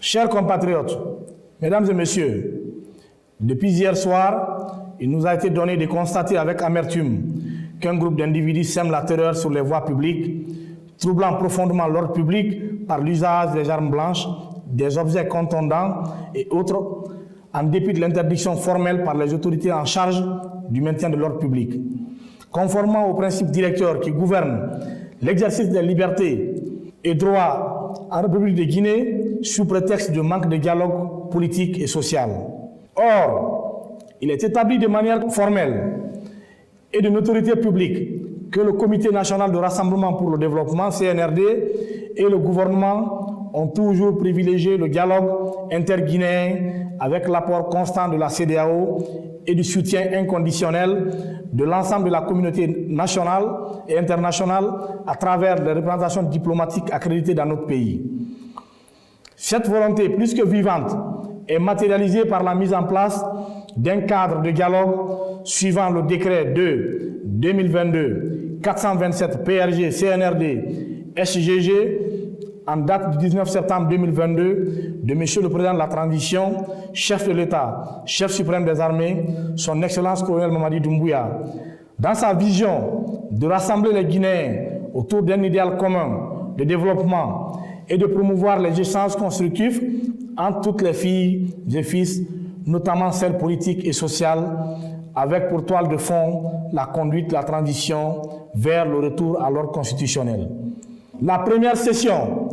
Chers compatriotes, mesdames et messieurs, depuis hier soir, il nous a été donné de constater avec amertume qu'un groupe d'individus sème la terreur sur les voies publiques, troublant profondément l'ordre public par l'usage des armes blanches, des objets contondants et autres, en dépit de l'interdiction formelle par les autorités en charge du maintien de l'ordre public. Conformément aux principes directeurs qui gouvernent l'exercice des libertés et droits en République de Guinée, sous prétexte de manque de dialogue politique et social. Or, il est établi de manière formelle et de notoriété publique que le Comité national de rassemblement pour le développement, CNRD, et le gouvernement ont toujours privilégié le dialogue interguinéen avec l'apport constant de la CEDEAO et du soutien inconditionnel de l'ensemble de la communauté nationale et internationale à travers les représentations diplomatiques accréditées dans notre pays. Cette volonté plus que vivante est matérialisée par la mise en place d'un cadre de dialogue suivant le décret 2022-427 PRG CNRD SGG en date du 19 septembre 2022 de M. le Président de la Transition, chef de l'État, chef suprême des armées, son Excellence colonel Mamadi Doumbouya. Dans sa vision de rassembler les Guinéens autour d'un idéal commun de développement et de promouvoir les échanges constructifs entre toutes les filles et fils, notamment celles politiques et sociales, avec pour toile de fond la conduite de la transition vers le retour à l'ordre constitutionnel. La première session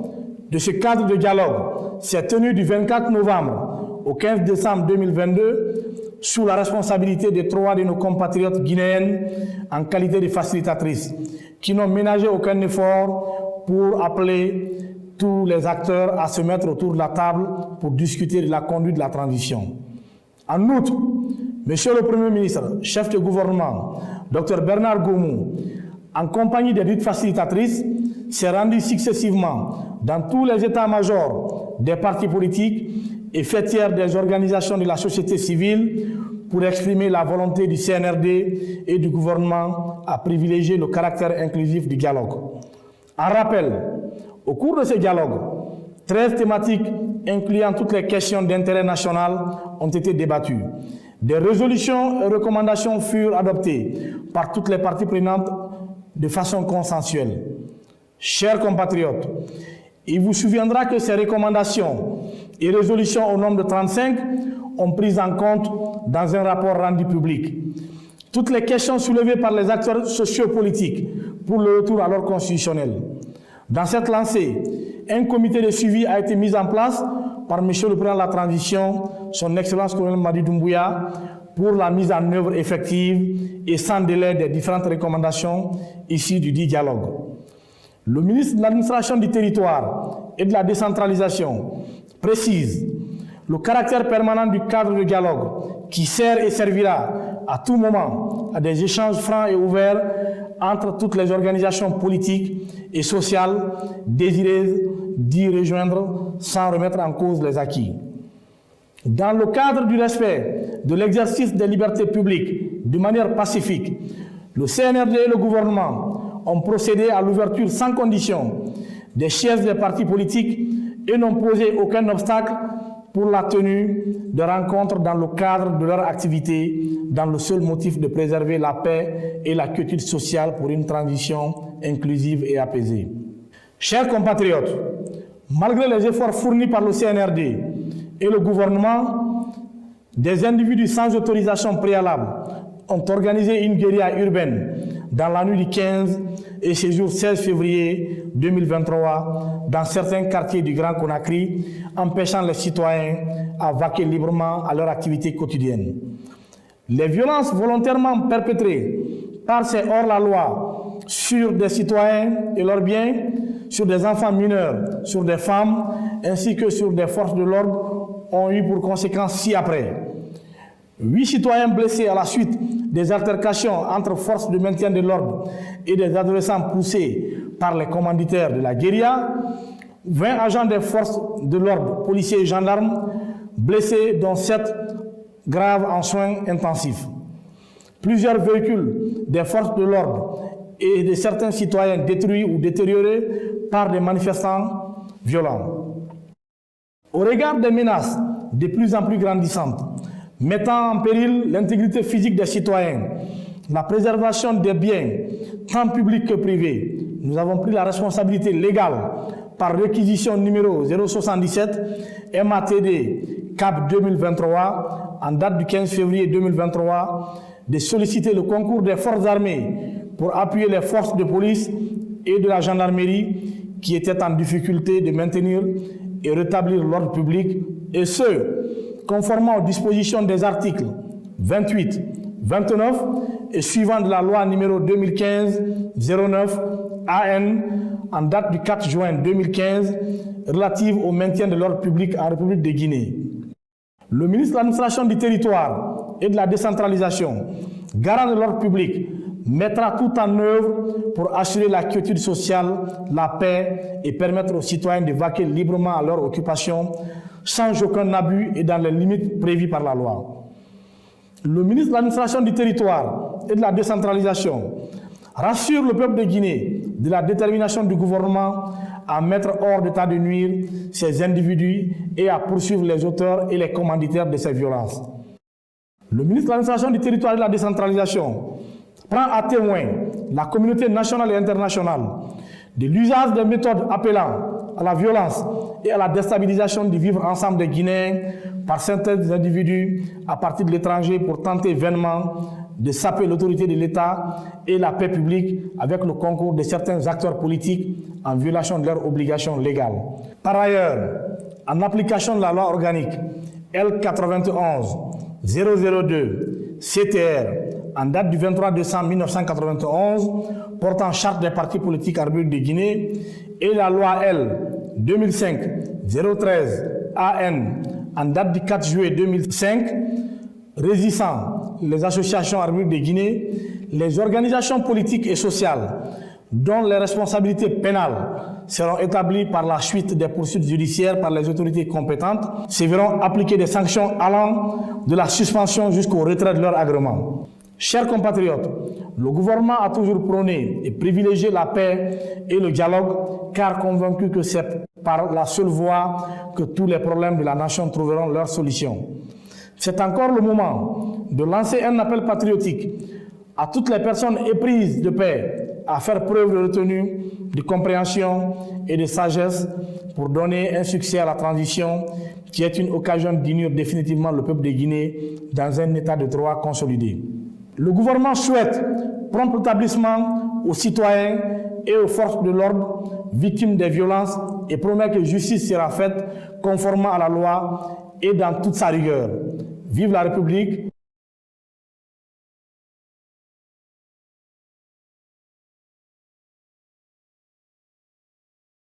de ce cadre de dialogue s'est tenue du 24 novembre au 15 décembre 2022 sous la responsabilité de 3 de nos compatriotes guinéennes en qualité de facilitatrices, qui n'ont ménagé aucun effort pour appeler tous les acteurs à se mettre autour de la table pour discuter de la conduite de la transition. En outre, Monsieur le Premier ministre, chef de gouvernement, Dr Bernard Goumou, en compagnie des dites facilitatrices, s'est rendu successivement dans tous les états-majors des partis politiques et fêtières des organisations de la société civile pour exprimer la volonté du CNRD et du gouvernement à privilégier le caractère inclusif du dialogue. En rappel, au cours de ce dialogue, 13 thématiques incluant toutes les questions d'intérêt national ont été débattues. Des résolutions et recommandations furent adoptées par toutes les parties prenantes de façon consensuelle. Chers compatriotes, il vous souviendra que ces recommandations et résolutions au nombre de 35 ont pris en compte dans un rapport rendu public toutes les questions soulevées par les acteurs sociopolitiques pour le retour à l'ordre constitutionnel. Dans cette lancée, un comité de suivi a été mis en place par M. le Président de la Transition, son Excellence colonel Mamadi Doumbouya, pour la mise en œuvre effective et sans délai des différentes recommandations issues du dit dialogue. Le ministre de l'Administration du Territoire et de la Décentralisation précise le caractère permanent du cadre de dialogue qui sert et servira à tout moment à des échanges francs et ouverts entre toutes les organisations politiques et sociales désireuses d'y rejoindre sans remettre en cause les acquis. Dans le cadre du respect de l'exercice des libertés publiques de manière pacifique, le CNRD et le gouvernement ont procédé à l'ouverture sans condition des sièges des partis politiques et n'ont posé aucun obstacle pour la tenue de rencontres dans le cadre de leur activité, dans le seul motif de préserver la paix et la quiétude sociale pour une transition inclusive et apaisée. Chers compatriotes, malgré les efforts fournis par le CNRD et le gouvernement, des individus sans autorisation préalable ont organisé une guérilla urbaine dans la nuit du 15 et ce jour 16 février 2023 dans certains quartiers du Grand Conakry, empêchant les citoyens à vaquer librement à leur activité quotidienne. Les violences volontairement perpétrées par ces hors-la-loi sur des citoyens et leurs biens, sur des enfants mineurs, sur des femmes, ainsi que sur des forces de l'ordre ont eu pour conséquence ci-après 8 citoyens blessés à la suite des altercations entre forces de maintien de l'ordre et des adolescents poussés par les commanditaires de la guérilla, 20 agents des forces de l'ordre, policiers et gendarmes, blessés dont 7 graves en soins intensifs. Plusieurs véhicules des forces de l'ordre et de certains citoyens détruits ou détériorés par des manifestants violents. Au regard des menaces de plus en plus grandissantes, mettant en péril l'intégrité physique des citoyens, la préservation des biens, tant publics que privés, nous avons pris la responsabilité légale par réquisition numéro 077 MATD CAP 2023 en date du 15 février 2023 de solliciter le concours des forces armées pour appuyer les forces de police et de la gendarmerie qui étaient en difficulté de maintenir et rétablir l'ordre public, et ce, conformément aux dispositions des articles 28, 29 et suivants de la loi numéro 2015-09 AN en date du 4 juin 2015 relative au maintien de l'ordre public en République de Guinée. Le ministre de l'Administration du Territoire et de la Décentralisation, garant de l'ordre public, mettra tout en œuvre pour assurer la quiétude sociale, la paix et permettre aux citoyens de vaquer librement à leur occupation sans aucun abus et dans les limites prévues par la loi. Le ministre de l'Administration du Territoire et de la Décentralisation rassure le peuple de Guinée de la détermination du gouvernement à mettre hors d'état de nuire ces individus et à poursuivre les auteurs et les commanditaires de ces violences. Le ministre de l'Administration du Territoire et de la Décentralisation prend à témoin la communauté nationale et internationale de l'usage des méthodes appelant à la violence et à la déstabilisation du vivre ensemble des Guinéens par certains individus à partir de l'étranger pour tenter vainement de saper l'autorité de l'État et la paix publique avec le concours de certains acteurs politiques en violation de leurs obligations légales. Par ailleurs, en application de la loi organique L91-002 CTR en date du 23 décembre 1991 portant charte des partis politiques en République de Guinée et la loi L 2005-013 AN en date du 4 juillet 2005 régissant les associations en République de Guinée, les organisations politiques et sociales dont les responsabilités pénales seront établies par la suite des poursuites judiciaires par les autorités compétentes, se verront appliquer des sanctions allant de la suspension jusqu'au retrait de leur agrément. Chers compatriotes, le gouvernement a toujours prôné et privilégié la paix et le dialogue, car convaincu que c'est par la seule voie que tous les problèmes de la nation trouveront leur solution. C'est encore le moment de lancer un appel patriotique à toutes les personnes éprises de paix à faire preuve de retenue, de compréhension et de sagesse pour donner un succès à la transition qui est une occasion d'unir définitivement le peuple de Guinée dans un état de droit consolidé. Le gouvernement souhaite prompt rétablissement aux citoyens et aux forces de l'ordre victimes des violences et promet que justice sera faite conformément à la loi et dans toute sa rigueur. Vive la République!